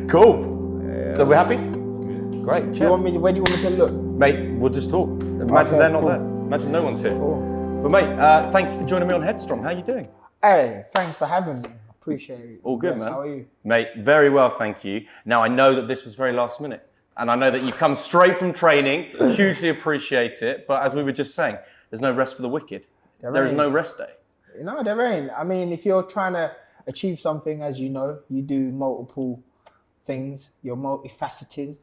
Cool. Yeah. So we're happy? Good. Great. Where do you want me to look? Mate, we'll just talk. Imagine they're not there. Imagine no one's here. Cool. But mate, thank you for joining me on Headstrong. How are you doing? Hey, thanks for having me. Appreciate it. All good, Yes, man. How are you? Mate, very well, thank you. Now, I know that this was very last minute. And I know that you've come straight from training. Hugely appreciate it. But as we were just saying, there's no rest for the wicked. There is no rest day. No, there ain't. I mean, if you're trying to achieve something, as you know, you do multiple things. You're multifaceted.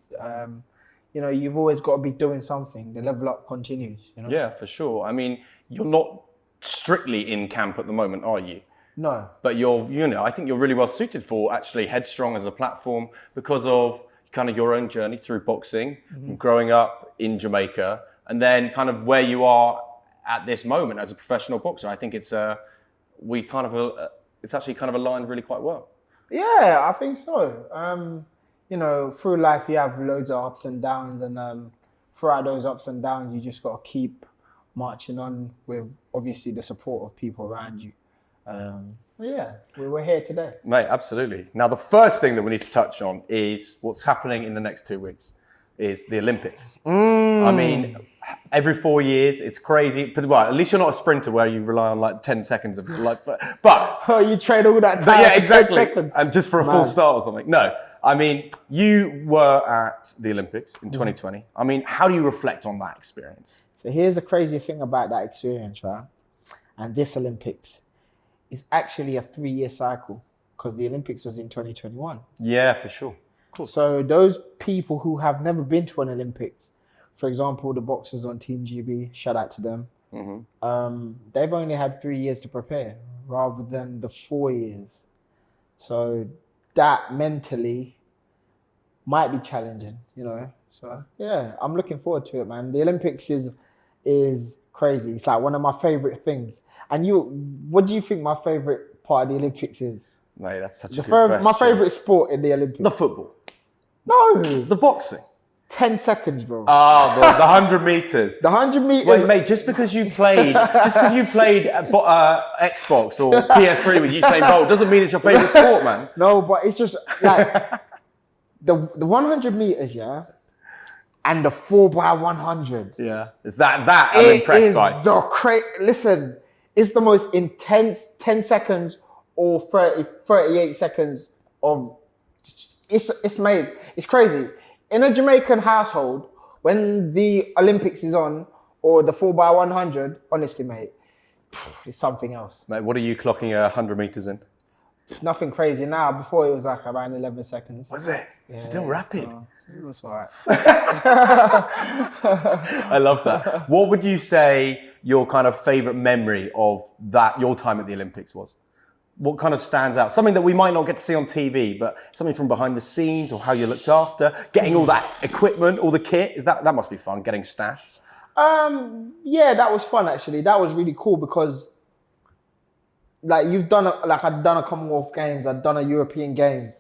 You've always got to be doing something. The level up continues. Yeah, for sure. I mean, you're not strictly in camp at the moment, are you? No. But I think you're really well suited for actually Headstrong as a platform because of kind of your own journey through boxing, from growing up in Jamaica, and then kind of where you are at this moment as a professional boxer. I think it's actually kind of aligned really quite well. Yeah, I think so. Through life you have loads of ups and downs, and throughout those ups and downs, you just got to keep marching on with obviously the support of people around you. We're here today. Mate, absolutely. Now, the first thing that we need to touch on is what's happening in the next 2 weeks, is the Olympics. I mean, every 4 years, it's crazy. But well, at least you're not a sprinter where you rely on like 10 seconds of your life. But you train all that time. Yeah, exactly. 10 seconds. And just for a full start or something. No, I mean, you were at the Olympics in 2020. I mean, how do you reflect on that experience? So here's the crazy thing about that experience, right? And this Olympics. It's actually a 3-year cycle because the Olympics was in 2021. Yeah, for sure. Cool. So those people who have never been to an Olympics, for example, the boxers on Team GB, shout out to them. They've only had 3 years to prepare rather than the 4 years. So that mentally might be challenging, So yeah, I'm looking forward to it, man. The Olympics is crazy. It's like one of my favorite things. And what do you think my favorite part of the Olympics is? Mate, that's such a good question. My favorite sport in the Olympics. The football. No. The boxing. 10 seconds, bro. Oh, the 100 meters. The 100 meters. Wait, mate, just because you played Xbox or PS3 with Usain Bolt doesn't mean it's your favorite sport, man. No, but it's just like the 100 meters, yeah. And the 4x100. Yeah. It's that I'm impressed by. Listen, it's the most intense 10 seconds or 38 seconds of... It's crazy. In a Jamaican household, when the Olympics is on, or the 4x100, honestly, mate, it's something else. Mate, what are you clocking 100 meters in? Nothing crazy now. Before it was like around 11 seconds. Was it? Yeah, still rapid. So it was all right. I love that. What would you say your kind of favorite memory of your time at the Olympics was? What kind of stands out? Something that we might not get to see on TV, but something from behind the scenes or how you looked after, getting all that equipment, all the kit. That must be fun, getting stashed. Yeah, that was fun actually. That was really cool because like I'd done a Commonwealth Games, I'd done a European Games,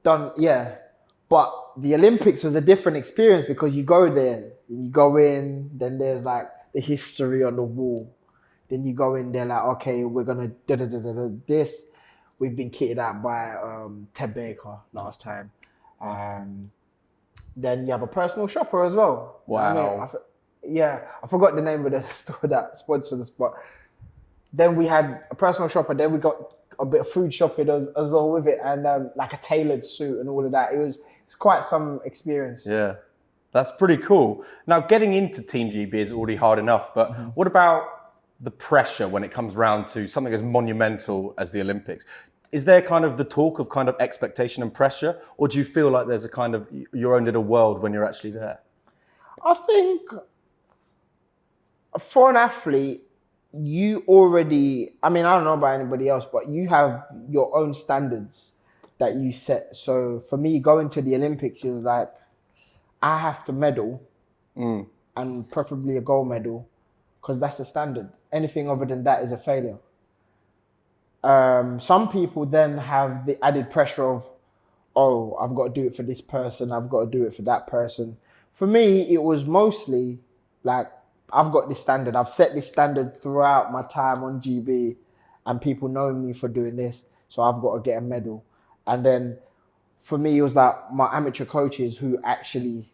but the Olympics was a different experience because you go there, you go in, then there's like the history on the wall. Then you go in there like, okay, we're gonna this. We've been kitted out by Ted Baker last time. Then you have a personal shopper as well. Wow. I forgot the name of the store that sponsored the spot. Then we had a personal shopper. Then we got a bit of food shopping as well with it, and like a tailored suit and all of that. It's quite some experience. Yeah, that's pretty cool. Now, getting into Team GB is already hard enough, but what about the pressure when it comes round to something as monumental as the Olympics? Is there kind of the talk of kind of expectation and pressure, or do you feel like there's a kind of your own little world when you're actually there? I think for an athlete, you already, I mean, I don't know about anybody else, but you have your own standards that you set. So for me, going to the Olympics is like, I have to medal and preferably a gold medal because that's the standard. Anything other than that is a failure. Some people then have the added pressure of, oh, I've got to do it for this person, I've got to do it for that person. For me, it was mostly like, I've got this standard. I've set this standard throughout my time on GB and people know me for doing this. So I've got to get a medal. And then for me, it was like my amateur coaches who actually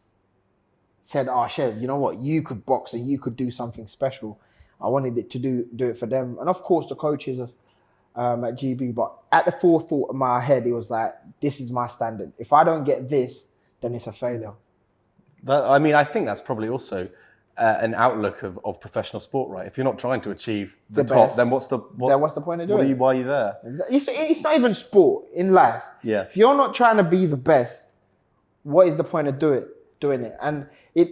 said, "Oh, Chev, you know what? You could box and you could do something special." I wanted it to do it for them, and of course the coaches at GB. But at the forethought of my head, it was like, "This is my standard. If I don't get this, then it's a failure." I mean, I think that's probably also an outlook of professional sport, right? If you're not trying to achieve the top, best, then what's the point of doing it? Why are you there? It's not even sport in life. Yeah. If you're not trying to be the best, what is the point of doing it? And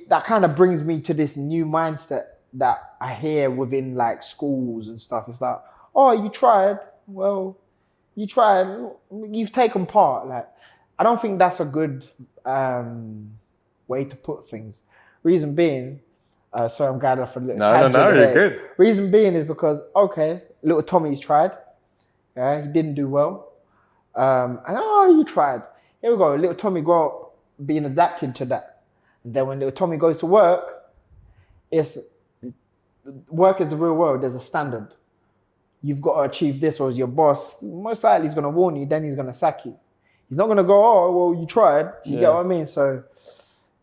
that kind of brings me to this new mindset that I hear within like schools and stuff. It's like, oh, you tried. Well, you tried. You've taken part. Like, I don't think that's a good way to put things. Reason being, sorry, I'm going off a little. No, you're good. Reason being is because, okay, little Tommy's tried. Yeah, he didn't do well. And you tried. Here we go. Little Tommy grew up being adapted to that. And then when little Tommy goes to work, work is the real world. There's a standard. You've got to achieve this, or as your boss, most likely he's going to warn you, then he's going to sack you. He's not going to go, oh, well, you tried. You get what I mean? So,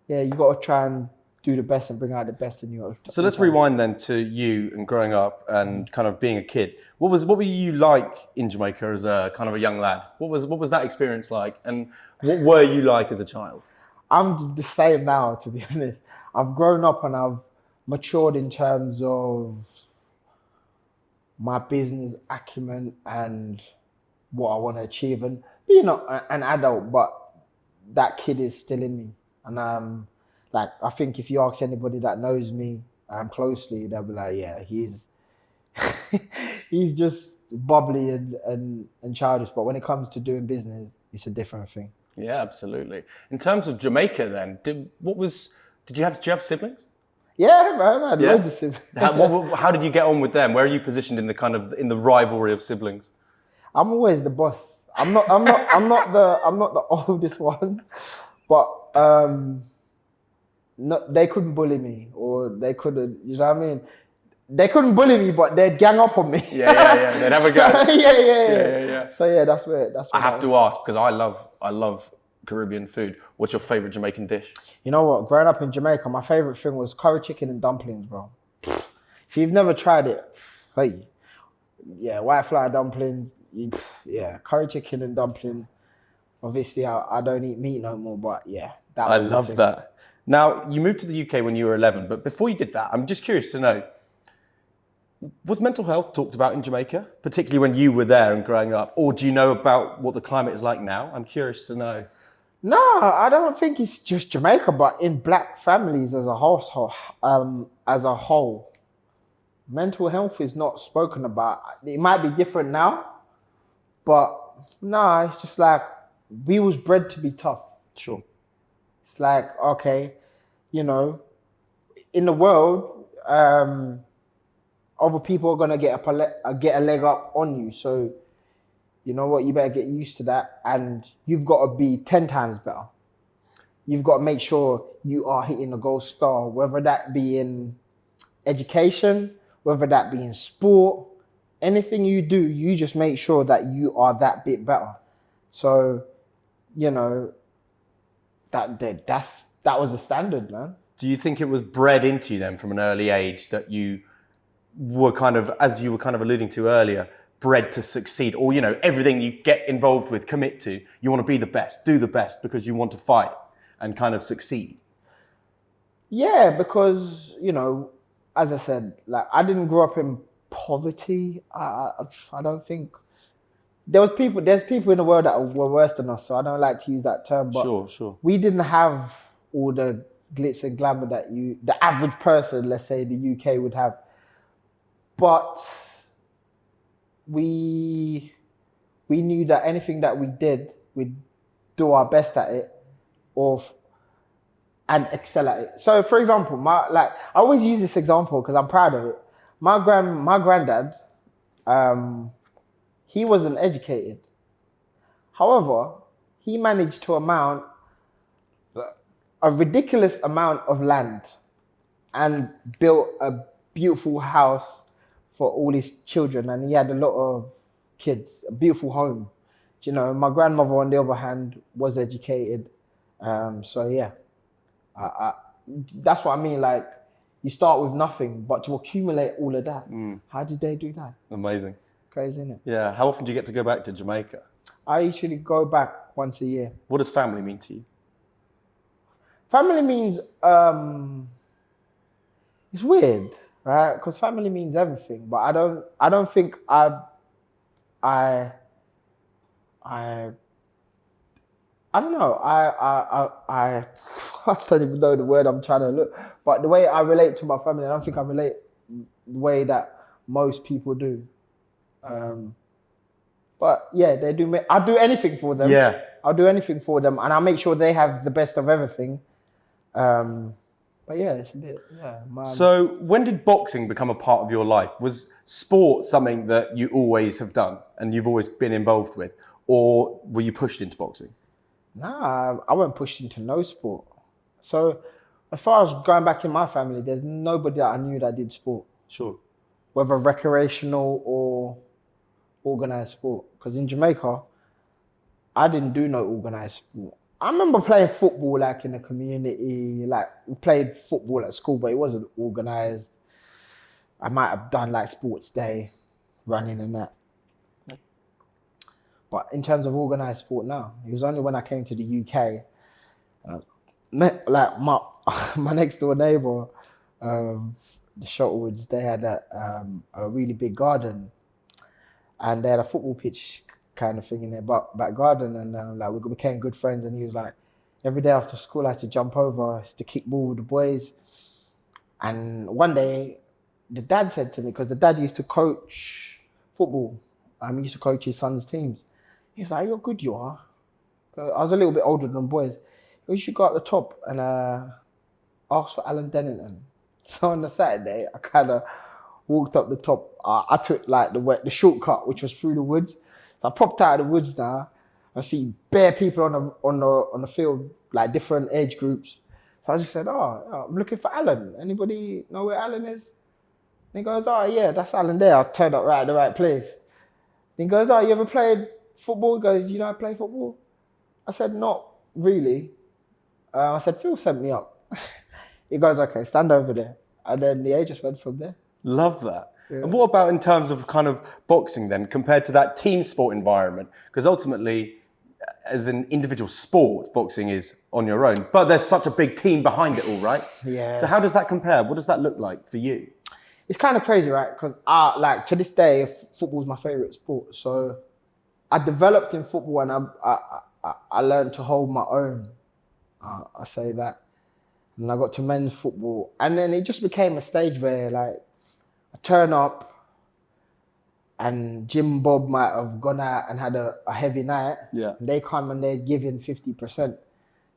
yeah, you got to try and do the best and bring out the best in you. So let's rewind then to you and growing up and kind of being a kid. What were you like in Jamaica as a kind of a young lad? What was that experience like? And what were you like as a child? I'm the same now, to be honest. I've grown up and I've matured in terms of my business acumen and what I want to achieve. And being an adult, but that kid is still in me. And like, I think if you ask anybody that knows me closely, they'll be like, yeah, he's he's just bubbly and childish. But when it comes to doing business, it's a different thing. Yeah, absolutely. In terms of Jamaica, then, did you have siblings? Yeah, man, I had loads of siblings. How did you get on with them? Where are you positioned in the rivalry of siblings? I'm always the boss. I'm not the oldest one, but they couldn't bully me, or they couldn't. You know what I mean? They couldn't bully me, but they'd gang up on me. Yeah. They'd have a go. Yeah. So yeah, that's where. I have to ask because I love Caribbean food. What's your favorite Jamaican dish? You know what? Growing up in Jamaica, my favorite thing was curry chicken and dumplings, bro. If you've never tried it, hey, yeah, white flour dumplings, curry chicken and dumpling. Obviously, I don't eat meat no more, but yeah, I love that. Now, you moved to the UK when you were 11, but before you did that, I'm just curious to know, was mental health talked about in Jamaica, particularly when you were there and growing up? Or do you know about what the climate is like now? I'm curious to know. No, I don't think it's just Jamaica, but in black families as a whole, mental health is not spoken about. It might be different now, but no, it's just like we was bred to be tough. Sure. It's like, okay, in the world, other people are gonna get a leg up on you. So, you know what? You better get used to that, and you've got to be 10 times better. You've got to make sure you are hitting the gold star, whether that be in education, whether that be in sport, anything you do, you just make sure that you are that bit better. So, that was the standard, man. Do you think it was bred into you then from an early age that you were kind of, as you were kind of alluding to earlier, bred to succeed, or everything you get involved with, commit to, you want to be the best, do the best because you want to fight and kind of succeed? Yeah, because as I said, like, I didn't grow up in poverty. I don't think there's people in the world that were worse than us, so I don't like to use that term, but sure. We didn't have all the glitz and glamour that the average person, let's say the UK, would have. But we knew that anything that we did, we'd do our best at it, and excel at it. So, for example, I always use this example because I'm proud of it. My granddad, he wasn't educated. However, he managed to amount a ridiculous amount of land and built a beautiful house for all his children, and he had a lot of kids, a beautiful home. you know, my grandmother, on the other hand, was educated. So yeah, I, that's what I mean. Like, you start with nothing, but to accumulate all of that, how did they do that? Amazing. Crazy, isn't it? Yeah. How often do you get to go back to Jamaica? I usually go back once a year. What does family mean to you? Family means, it's weird, right? Because family means everything, but I don't think I don't know. I don't even know the word I'm trying to look. But the way I relate to my family, I don't think I relate the way that most people do. But yeah, they do. I'll do anything for them. Yeah. I'll do anything for them, and I'll make sure they have the best of everything. But yeah, it's a bit, yeah. Man. So when did boxing become a part of your life? Was sport something that you always have done and you've always been involved with? Or were you pushed into boxing? Nah, I wasn't pushed into no sport. So as far as going back in my family, there's nobody that I knew that did sport. Sure. Whether recreational or organized sport. Because in Jamaica, I didn't do no organized sport. I remember playing football like in the community, like we played football at school, but it wasn't organized. I might have done like sports day, running and that. But in terms of organized sport now, it was only when I came to the UK, met like my next door neighbor, the Shuttlewoods, they had a really big garden, and they had a football pitch kind of thing in their back garden, and like we became good friends. And he was like, every day after school I had to jump over to kick ball with the boys. And one day the dad said to me, because the dad used to coach football, he used to coach his son's teams. He was like, "You're good, you are." I was a little bit older than the boys. You should go up the top and ask for Alan Dennington. So on the Saturday, I kind of walked up the top. I took like the shortcut, which was through the woods. So I popped out of the woods now. I see bare people on the field, like different age groups. So I just said, "Oh, I'm looking for Alan. Anybody know where Alan is?" And he goes, "Oh yeah, that's Alan there." I turned up right at the right place. He goes, "Oh, you ever played football?" He goes, "You know I play football?" I said, "Not really." I said, "Phil sent me up." He goes, "Okay, stand over there." And then the just went from there. Love that. Yeah. And what about in terms of kind of boxing then, compared to that team sport environment? Because ultimately, as an individual sport, boxing is on your own, but there's such a big team behind it all, right? Yeah. So how does that compare? What does that look like for you? It's kind of crazy, right? Because like to this day, football is my favorite sport. So I developed in football, and I learned to hold my own. I say that. And I got to men's football. And then it just became a stage where like I turn up and Jim Bob might have gone out and had a heavy night. Yeah. And they come and they're giving 50%.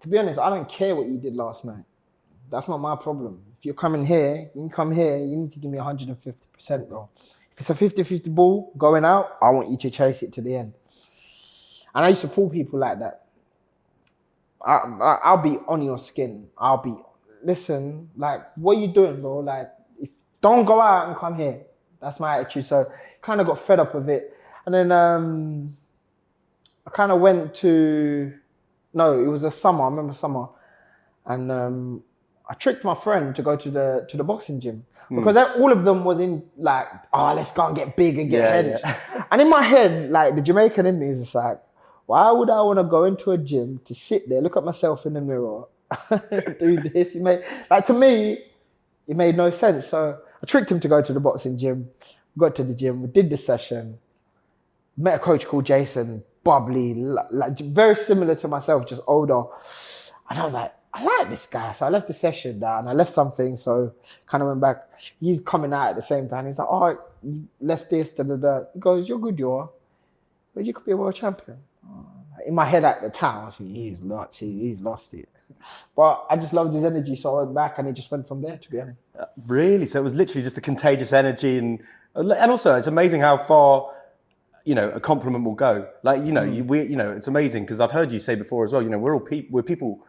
To be honest, I don't care what you did last night. That's not my problem. If you're coming here, you can come here, you need to give me 150%, bro. If it's a 50-50 ball going out, I want you to chase it to the end. And I used to pull people like that. I'll be on your skin. Listen, like, what are you doing, bro? Like, don't go out and come here. That's my attitude. So kind of got fed up with it. And then I kind of went to, no, it was a summer. I remember summer. And I tricked my friend to go to the boxing gym. Because all of them was in like, oh, let's go and get big and get headed. Yeah. And in my head, like the Jamaican in me is just like, why would I want to go into a gym to sit there, look at myself in the mirror, do this? To me, it made no sense. So I tricked him to go to the boxing gym. Got to the gym, we did the session. Met a coach called Jason, bubbly, like very similar to myself, just older. And I was like, I like this guy. So I left the session down. I left something, so kind of went back. He's coming out at the same time. He's like, "Oh, you left this, da da da." He goes, "You're good, you are. But you could be a world champion." In my head at the time, I was thinking, he's nuts. He's lost it. But I just loved his energy, so I went back, and it just went from there, to be honest. Really? So it was literally just a contagious energy, and also it's amazing how far, a compliment will go. Like, it's amazing because I've heard you say before as well. We're people.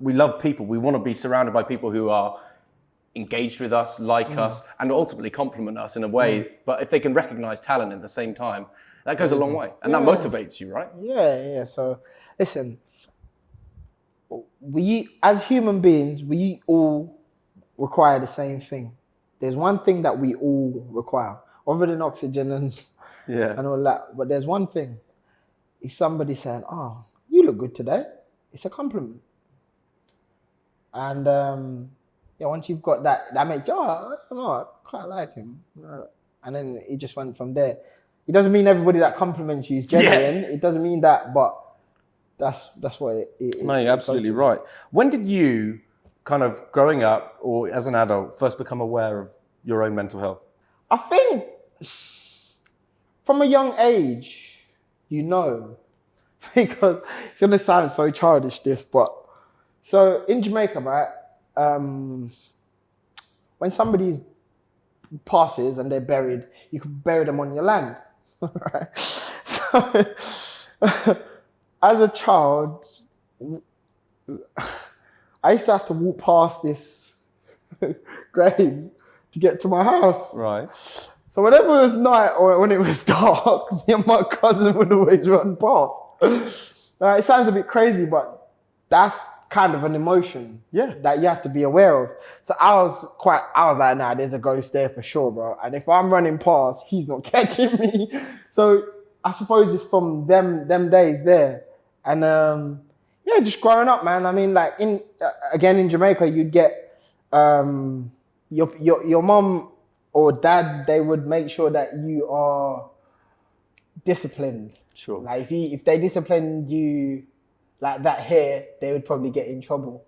We love people. We want to be surrounded by people who are engaged with us, like us, and ultimately compliment us in a way. But if they can recognize talent at the same time, That goes a long way, and that motivates you, right? Yeah. So, listen, we as human beings, we all require the same thing. There's one thing that we all require, other than oxygen and all that. But there's one thing. If somebody saying, "Oh, you look good today," it's a compliment. And once you've got that makes you, I don't know, I quite like him. And then it just went from there. It doesn't mean everybody that compliments you is genuine. Yeah. It doesn't mean that, but that's what it No, you're absolutely right. When did you, kind of growing up or as an adult, first become aware of your own mental health? I think from a young age, because it's going to sound so childish, but so in Jamaica, right, when somebody passes and they're buried, you can bury them on your land. Right? So, as a child, I used to have to walk past this grave to get to my house. Right. So whenever it was night or when it was dark, me and my cousin would always run past. It sounds a bit crazy, but that's kind of an emotion that you have to be aware of. So I was like, nah, there's a ghost there for sure, bro. And if I'm running past, he's not catching me. So I suppose it's from them days there. And just growing up, man. I mean, like in Jamaica, you'd get your mom or dad, they would make sure that you are disciplined. Sure. Like if they disciplined you like that here, they would probably get in trouble.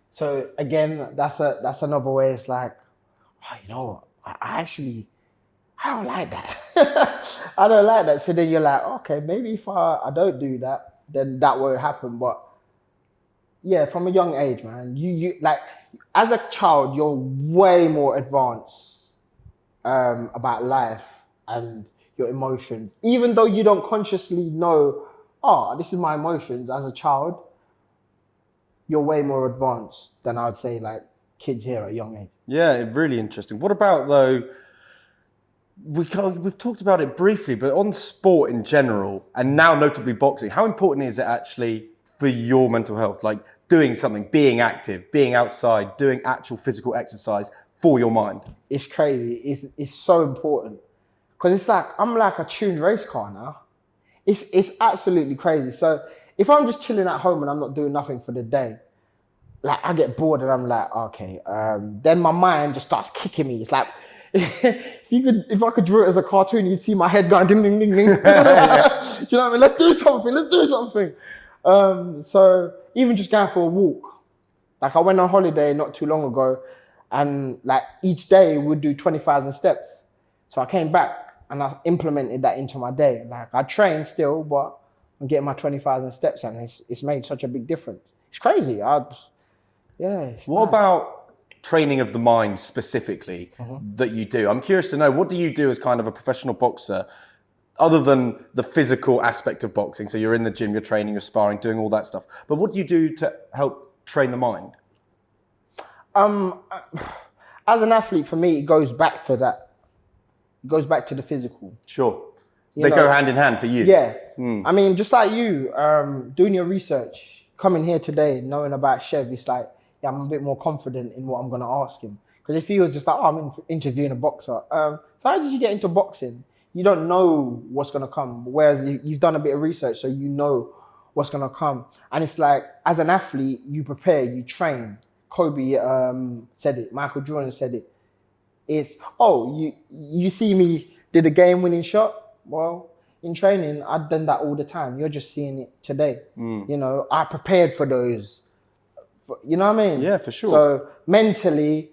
So again, that's another way. It's like, I don't like that. I don't like that. So then you're like, okay, maybe if I don't do that, then that won't happen. But yeah, from a young age, man, you like as a child, you're way more advanced about life and your emotions, even though you don't consciously know, this is my emotions. As a child, you're way more advanced than I would say like kids here at a young age. Yeah, really interesting. What about though, we've talked about it briefly, but on sport in general, and now notably boxing, how important is it actually for your mental health? Like doing something, being active, being outside, doing actual physical exercise for your mind? It's crazy. It's so important. Because it's like, I'm like a tuned race car now. It's absolutely crazy. So if I'm just chilling at home and I'm not doing nothing for the day, like I get bored and I'm like, okay. Then my mind just starts kicking me. It's like, if I could draw it as a cartoon, you'd see my head going ding, ding, ding, ding. Do you know what I mean? Let's do something. So even just going for a walk. Like I went on holiday not too long ago and like each day we'd do 20,000 steps. So I came back and I implemented that into my day. Like I train still, but I'm getting my 20,000 steps and it's made such a big difference. It's crazy. What about training of the mind specifically that you do? I'm curious to know, what do you do as kind of a professional boxer other than the physical aspect of boxing? So you're in the gym, you're training, you're sparring, doing all that stuff. But what do you do to help train the mind? As an athlete, for me, it goes back to that. It goes back to the physical. Sure. So they go hand in hand for you. Yeah. I mean, just like you, doing your research, coming here today, knowing about Chev, it's like, I'm a bit more confident in what I'm going to ask him. Because if he was just like, I'm interviewing a boxer. So how did you get into boxing? You don't know what's going to come. Whereas you've done a bit of research, so you know what's going to come. And it's like, as an athlete, you prepare, you train. Kobe said it. Michael Jordan said it. It's, you see me did a game-winning shot? Well, in training, I've done that all the time. You're just seeing it today. You know, I prepared for those. You know what I mean? Yeah, for sure. So mentally,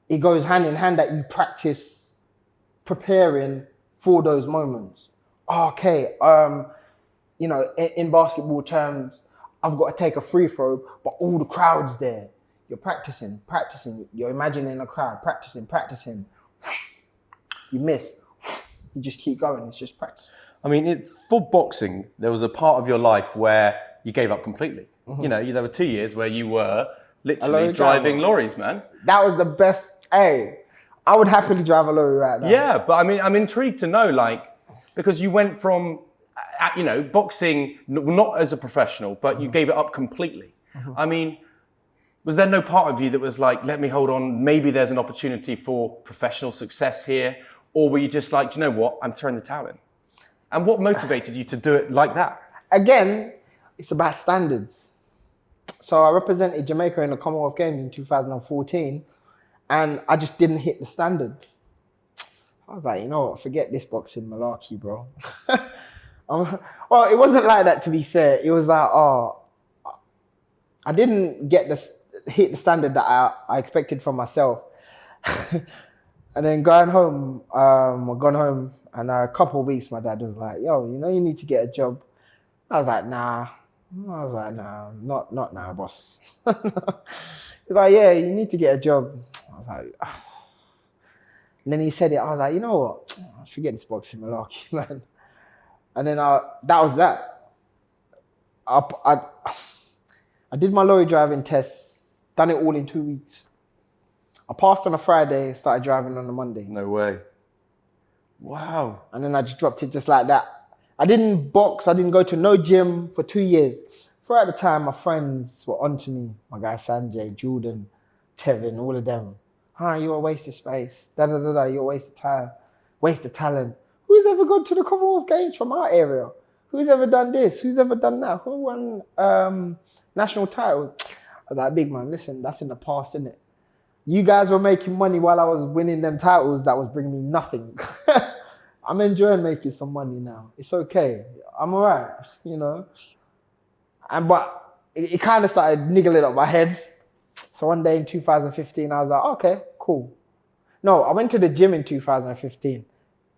it goes hand in hand that you practice preparing for those moments. Okay, in basketball terms, I've got to take a free throw, but all the crowd's there. You're practicing. You're imagining a crowd, practicing. You miss. You just keep going. It's just practice. I mean, for boxing, there was a part of your life where you gave up completely. You know, there were 2 years where you were literally driving lorries, man. That was the best. Hey, I would happily drive a lorry right now. Yeah, but I mean, I'm intrigued to know, like, because you went from boxing, not as a professional, but you gave it up completely. I mean, was there no part of you that was like, let me hold on, maybe there's an opportunity for professional success here? Or were you just like, do you know what, I'm throwing the towel in? And what motivated you to do it like that? Again, it's about standards. So I represented Jamaica in the Commonwealth Games in 2014, and I just didn't hit the standard. I was like, you know what, forget this boxing malarkey, bro. Well, it wasn't like that, to be fair. It was like, I didn't hit the standard that I expected from myself. And then I've gone home, and a couple of weeks, my dad was like, yo, you need to get a job. I was like, nah. Not now, boss. He's like, yeah, you need to get a job. I was like, ah. And then he said it. I was like, you know what? Forget this boxing malarkey, man. And then that was that. I did my lorry driving test, done it all in 2 weeks. I passed on a Friday, started driving on a Monday. No way. Wow. And then I just dropped it just like that. I didn't box, I didn't go to no gym for 2 years. Throughout the time, my friends were onto me. My guy Sanjay, Jordan, Tevin, all of them. You're a waste of space. You're a waste of time. Waste of talent. Who's ever gone to the Commonwealth Games from our area? Who's ever done this? Who's ever done that? Who won national titles? I was like, big man, listen, that's in the past, isn't it? You guys were making money while I was winning them titles that was bringing me nothing. I'm enjoying making some money now. It's okay. I'm all right, But it kind of started niggling up my head. So one day in 2015, I was like, okay, cool. No, I went to the gym in 2015.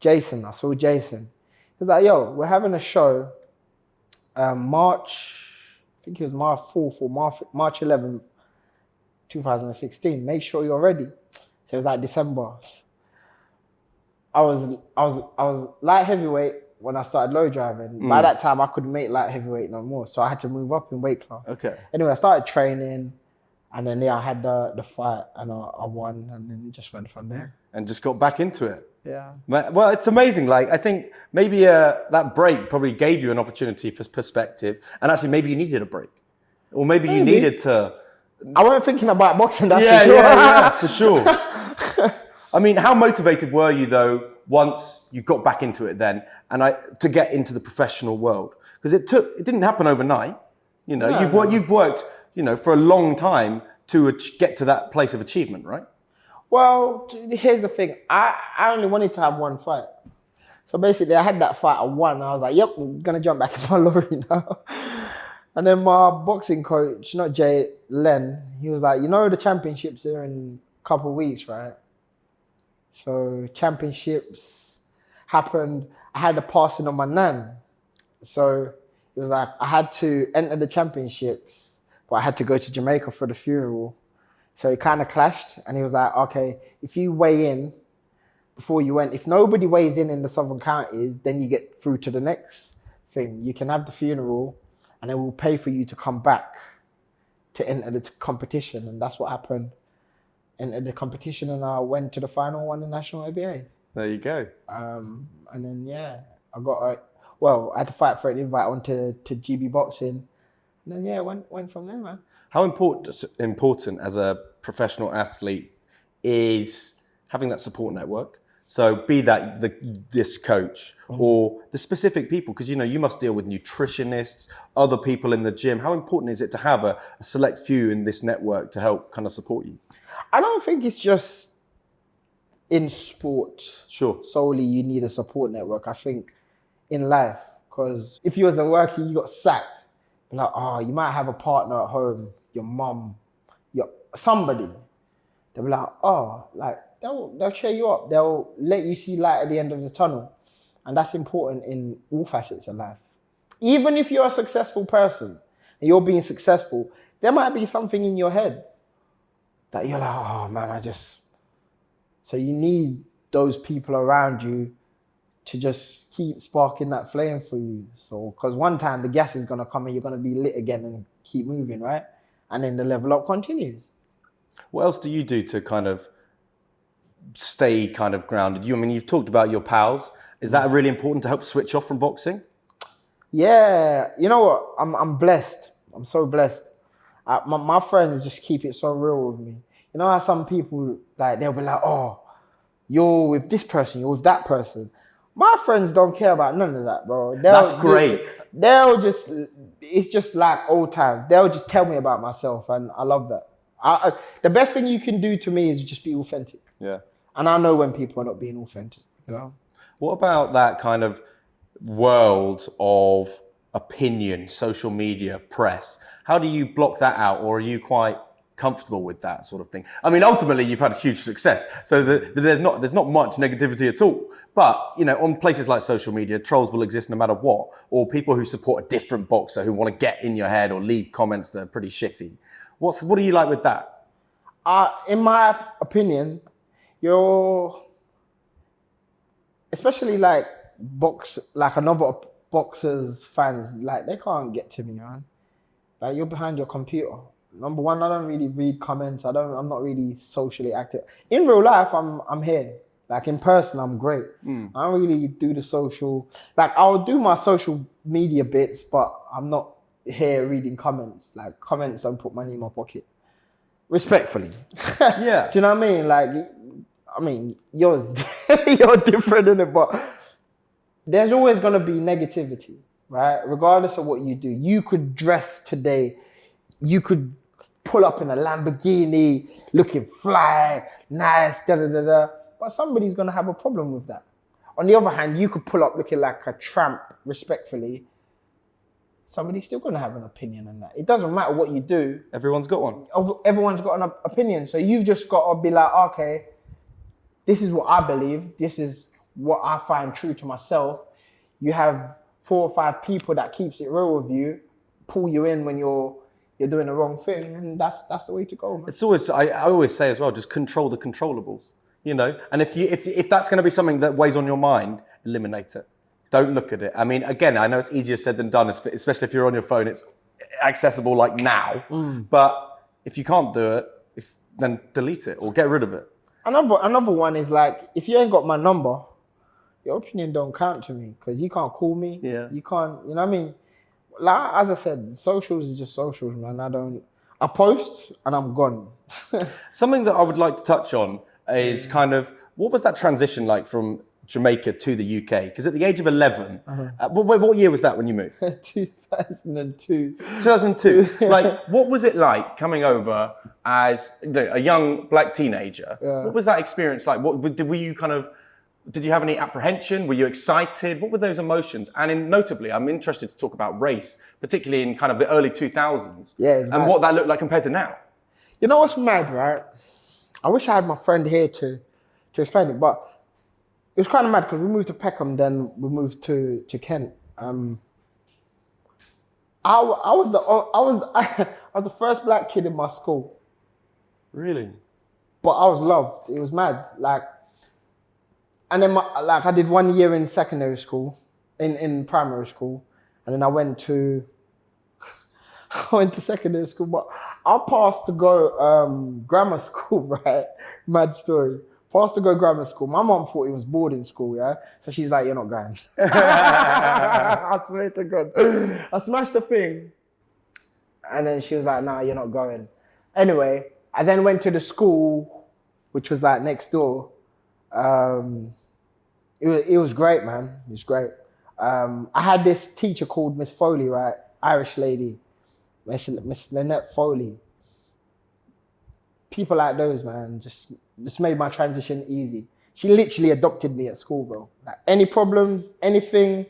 I saw Jason. He was like, yo, we're having a show March 4th or March 11th, 2016. Make sure you're ready. So it was like December. I was light heavyweight when I started low driving. By that time, I couldn't make light heavyweight no more. So I had to move up in weight class. Okay. Anyway, I started training. And then, I had the fight and I won, and then it just went from there. And just got back into it. Yeah. Well, it's amazing. Like, I think maybe that break probably gave you an opportunity for perspective. And actually, maybe you needed a break. Or maybe you needed to... I wasn't thinking about boxing, that's for sure. Yeah, for sure. I mean, how motivated were you, though, once you got back into it then, and to get into the professional world? Because it didn't happen overnight. You've worked... for a long time to get to that place of achievement, right? Well, here's the thing. I only wanted to have one fight. So basically, I had that fight, I won. I was like, yep, I'm going to jump back in my lorry now. And then my boxing coach, not Jay, Len, he was like, the championships are in a couple of weeks, right? So championships happened. I had the passing of my nan. So it was like, I had to enter the championships, but I had to go to Jamaica for the funeral. So it kind of clashed. And he was like, okay, if you weigh in before you went, if nobody weighs in the Southern Counties, then you get through to the next thing. You can have the funeral and then we'll pay for you to come back to enter the competition. And that's what happened. Entered the competition and I went to the final, won the national ABA. There you go. And then, I had to fight for an invite onto GB Boxing. And then, went from there, man. How important as a professional athlete is having that support network? So be that this coach or the specific people, because you must deal with nutritionists, other people in the gym. How important is it to have a select few in this network to help kind of support you? I don't think it's just in sport. Sure. Solely you need a support network. I think in life, because if you was a worker, you got sacked. Like, you might have a partner at home, your mum, somebody. They'll be like, they'll cheer you up. They'll let you see light at the end of the tunnel. And that's important in all facets of life. Even if you're a successful person and you're being successful, there might be something in your head that you're like, So you need those people around you to just keep sparking that flame for you. So, because one time the gas is going to come and you're going to be lit again and keep moving, right? And then the level up continues. What else do you do to kind of stay kind of grounded? You've talked about your pals. Is that really important to help switch off from boxing? Yeah, you know what? I'm blessed. I'm so blessed. My friends just keep it so real with me. You know how some people like they'll be like, "Oh, you're with this person, you're with that person." My friends don't care about none of that, bro. That's great. They'll just it's just like old times. They'll just tell me about myself, and I love that. The best thing you can do to me is just be authentic. Yeah. And I know when people are not being authentic. You know. What about that kind of world of opinion, social media, press? How do you block that out, or are you quite comfortable with that sort of thing? I mean, ultimately, you've had a huge success, so there's not much negativity at all. But you know, on places like social media, trolls will exist no matter what, or people who support a different boxer who want to get in your head or leave comments that are pretty shitty. What do you like with that? In my opinion, you're especially like another boxers fans, like they can't get to me, man. Like you're behind your computer. Number one, I don't really read comments. I'm not really socially active. In real life, I'm here. Like in person, I'm great. I don't really do the social. Like I'll do my social media bits, but I'm not here reading comments. Like comments don't put money in my pocket. Respectfully. Yeah. Do you know what I mean? Like, I mean, yours, you're different in it, but there's always going to be negativity, right? Regardless of what you do. You could dress today. You could pull up in a Lamborghini, looking fly, nice, da-da-da-da. But somebody's going to have a problem with that. On the other hand, you could pull up looking like a tramp, respectfully. Somebody's still going to have an opinion on that. It doesn't matter what you do. Everyone's got one. Everyone's got an opinion. So you've just got to be like, okay, this is what I believe. This is what I find true to myself. You have 4 or 5 people that keeps it real with you, pull you in when you're doing the wrong thing, and that's the way to go, man. It's always I always say as well, just control the controllables, you know. And if that's going to be something that weighs on your mind, eliminate it. Don't look at it. I mean, again, I know it's easier said than done, especially if you're on your phone. It's accessible like now, but if you can't do it, then delete it or get rid of it. Another one is like, if you ain't got my number, your opinion don't count to me because you can't call me. Yeah. You can't, you know what I mean? Like, as I said, socials is just socials, man. I post and I'm gone. Something that I would like to touch on is kind of, what was that transition like from Jamaica to the UK? Because at the age of 11, what year was that when you moved? 2002. 2002. Like, what was it like coming over as a young black teenager? Yeah. What was that experience like? Did you have any apprehension? Were you excited? What were those emotions? And notably, I'm interested to talk about race, particularly in kind of the early 2000s. Yeah, and what that looked like compared to now. You know what's mad, right? I wish I had my friend here to explain it, but it was kind of mad because we moved to Peckham, then we moved to Kent. I was the first black kid in my school. Really? But I was loved. It was mad. Like, and then I did 1 year in secondary school, in primary school, and then I went to secondary school. But I passed to go grammar school, right? Mad story. Passed to go grammar school. My mom thought it was boarding school, yeah? So she's like, you're not going. I swear to God. I smashed the thing. And then she was like, nah, you're not going. Anyway, I then went to the school, which was like next door. It was great, man. It was great. I had this teacher called Miss Foley, right? Irish lady. Miss Lynette Foley. People like those, man, just made my transition easy. She literally adopted me at school, bro. Like, any problems, anything,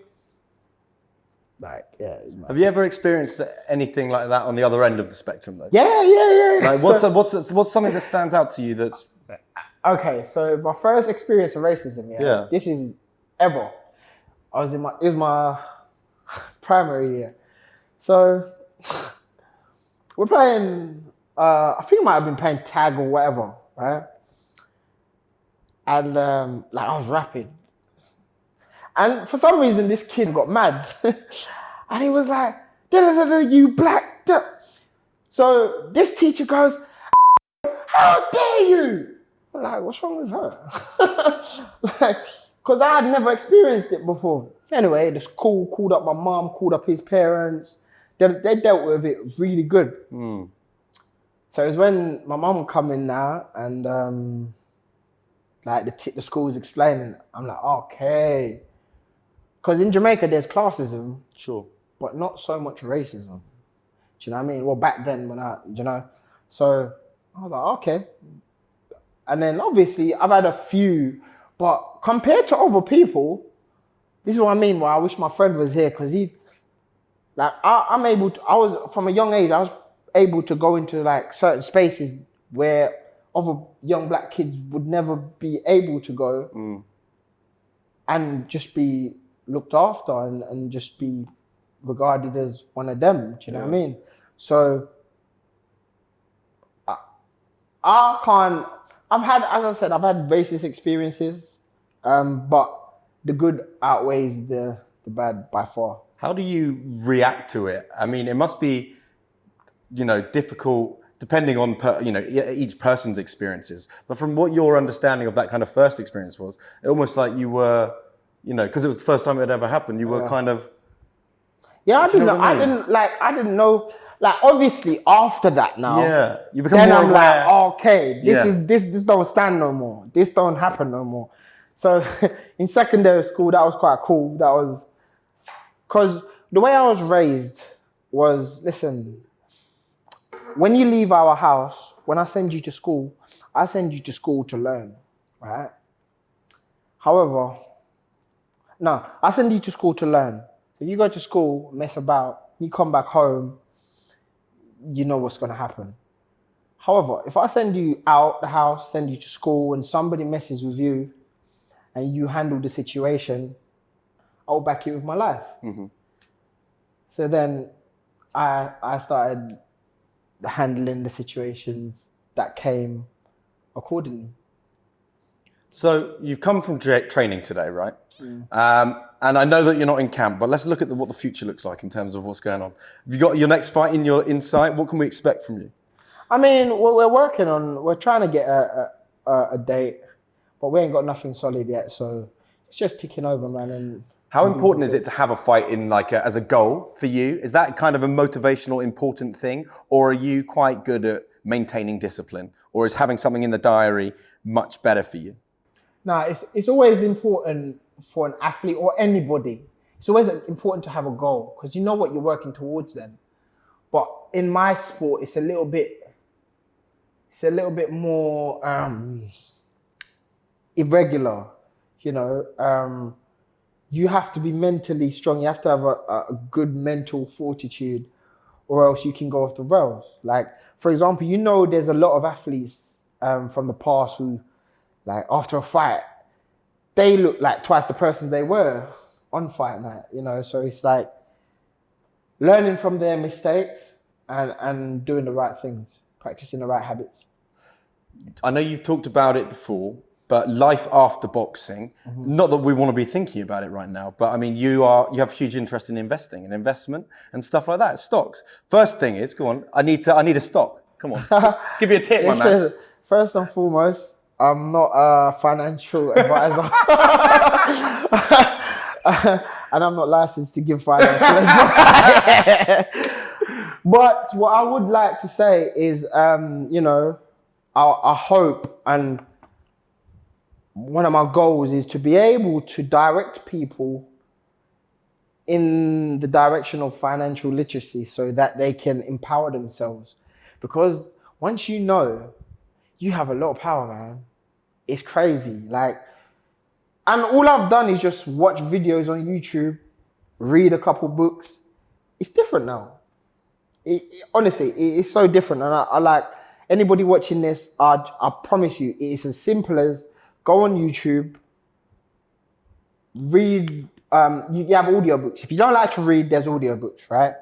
like, yeah. Have you ever experienced anything like that on the other end of the spectrum, though? Yeah. Like, what's something that stands out to you that's... Okay, so my first experience of racism, yeah. This is ever. It was my primary year. So we're playing, I think I might have been playing tag or whatever, right? And like I was rapping. And for some reason, this kid got mad. And he was like, you black. So this teacher goes, how dare you? I'm like, what's wrong with her? Like, because I had never experienced it before. Anyway, the school called up my mom, called up his parents. They dealt with it really good. So it was when my mom come in now and like the school was explaining. I'm like, okay. Because in Jamaica, there's classism. Sure. But not so much racism. Do you know what I mean? Well, back then so I was like, okay. And then obviously I've had a few, but compared to other people, this is what I mean. Why I wish my friend was here, because I was from a young age, I was able to go into like certain spaces where other young black kids would never be able to go and just be looked after and just be regarded as one of them. Do you know what I mean? So I can't. I've had racist experiences, but the good outweighs the bad by far. How do you react to it? I mean, it must be, difficult depending on each person's experiences. But from what your understanding of that kind of first experience was, it almost like you were, because it was the first time it had ever happened. You were kind of. Yeah, I didn't know. I didn't know. Like, obviously, after that now. Yeah, you become then more I'm aware. like, okay, this don't stand no more. This don't happen no more. So in secondary school, that was quite cool. That was because the way I was raised was, listen, when you leave our house, when I send you to school, I send you to school to learn, right? However, no, I send you to school to learn. If you go to school, mess about, you come back home, you know what's going to happen. However, if I send you out the house, send you to school, and somebody messes with you and you handle the situation, I'll back you with my life. So then I started handling the situations that came accordingly. So you've come from training today, right? And I know that you're not in camp, but let's look at what the future looks like in terms of what's going on. Have you got your next fight in your insight? What can we expect from you? I mean, we're trying to get a date, but we ain't got nothing solid yet. So it's just ticking over, man. And how important is it to have a fight in as a goal for you? Is that kind of a motivational, important thing? Or are you quite good at maintaining discipline? Or is having something in the diary much better for you? No, it's always important for an athlete or anybody. It's always important to have a goal because you know what you're working towards then. But in my sport, it's a little bit more irregular. You have to be mentally strong. You have to have a good mental fortitude, or else you can go off the rails. Like, for example, there's a lot of athletes from the past who, like, after a fight, they look like twice the person they were on fight night, So it's like learning from their mistakes and doing the right things, practicing the right habits. I know you've talked about it before, but life after boxing, not that we want to be thinking about it right now, but I mean, you have huge interest in investing and investment and stuff like that, stocks. First thing is, go on, I need a stock. Come on, give me a tip, my man. First and foremost, I'm not a financial advisor. And I'm not licensed to give financial advice. But what I would like to say is, I hope, and one of my goals is to be able to direct people in the direction of financial literacy so that they can empower themselves. Because once you have a lot of power, man. It's crazy. And all I've done is just watch videos on YouTube, read a couple books. It's different now. Honestly, it's so different. And I like anybody watching this, I promise you, it's as simple as go on YouTube, read, you have audiobooks. If you don't like to read, there's audiobooks, right?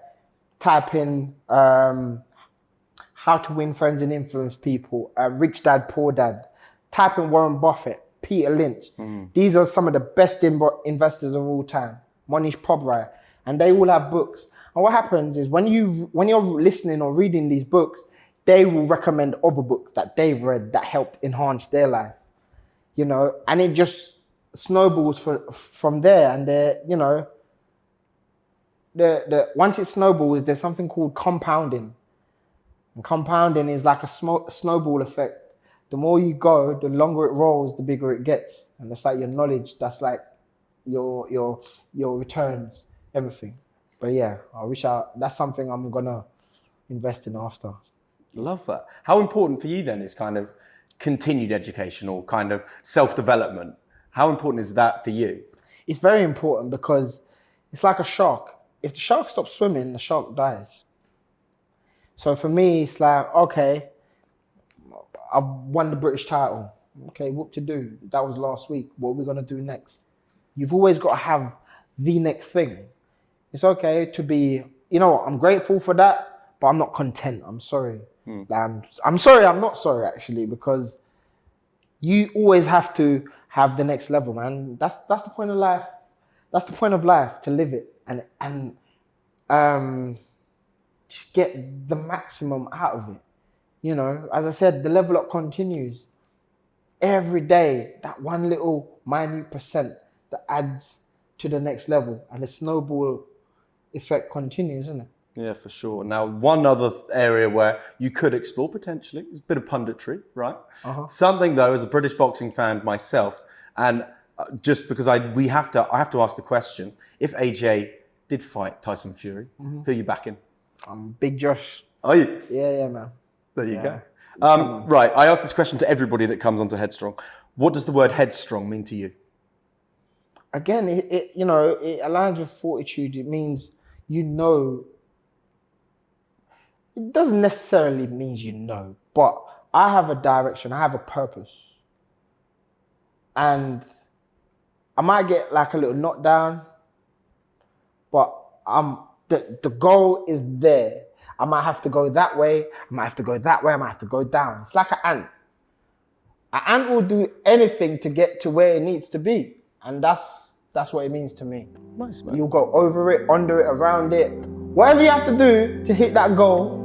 Type in How to Win Friends and Influence People, Rich Dad, Poor Dad. Type in Warren Buffett, Peter Lynch. These are some of the best investors of all time. Monish Pobrai. And they all have books. And what happens is when you're listening or reading these books, they will recommend other books that they've read that helped enhance their life. And it just snowballs from there, and once it snowballs, there's something called compounding. And compounding is like a snowball effect. The more you go, the longer it rolls, the bigger it gets. And that's like your knowledge. That's like your returns, everything. But yeah, that's something I'm gonna invest in after. Love that. How important for you then is kind of continued education or kind of self-development? How important is that for you? It's very important because it's like a shark. If the shark stops swimming, the shark dies. So for me, it's like, okay, I've won the British title. Okay, what to do? That was last week. What are we going to do next? You've always got to have the next thing. It's okay to be, I'm grateful for that, but I'm not content. I'm sorry. I'm sorry, I'm not sorry actually, because you always have to have the next level, man. That's the point of life. That's the point of life, to live it and just get the maximum out of it. As I said, the level up continues. Every day, that one little minute percent that adds to the next level, and the snowball effect continues, isn't it? Yeah, for sure. Now, one other area where you could explore potentially is a bit of punditry, right? Something though, as a British boxing fan myself, and just because I have to ask the question: if AJ did fight Tyson Fury, who are you backing? I'm Big Josh. Are you? Yeah, man. There you go. Right, I ask this question to everybody that comes onto Headstrong. What does the word headstrong mean to you? Again, it aligns with fortitude. It means it doesn't necessarily mean but I have a direction, I have a purpose. And I might get like a little knockdown, but the goal is there. I might have to go that way, I might have to go that way, I might have to go down. It's like an ant. An ant will do anything to get to where it needs to be. And that's what it means to me. Nice, man. You'll go over it, under it, around it. Whatever you have to do to hit that goal,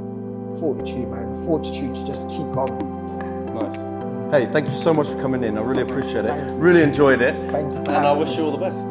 fortitude, man. Fortitude to just keep going. Nice. Hey, thank you so much for coming in. I really appreciate it. Really enjoyed it. Thank you. And I wish you all the best.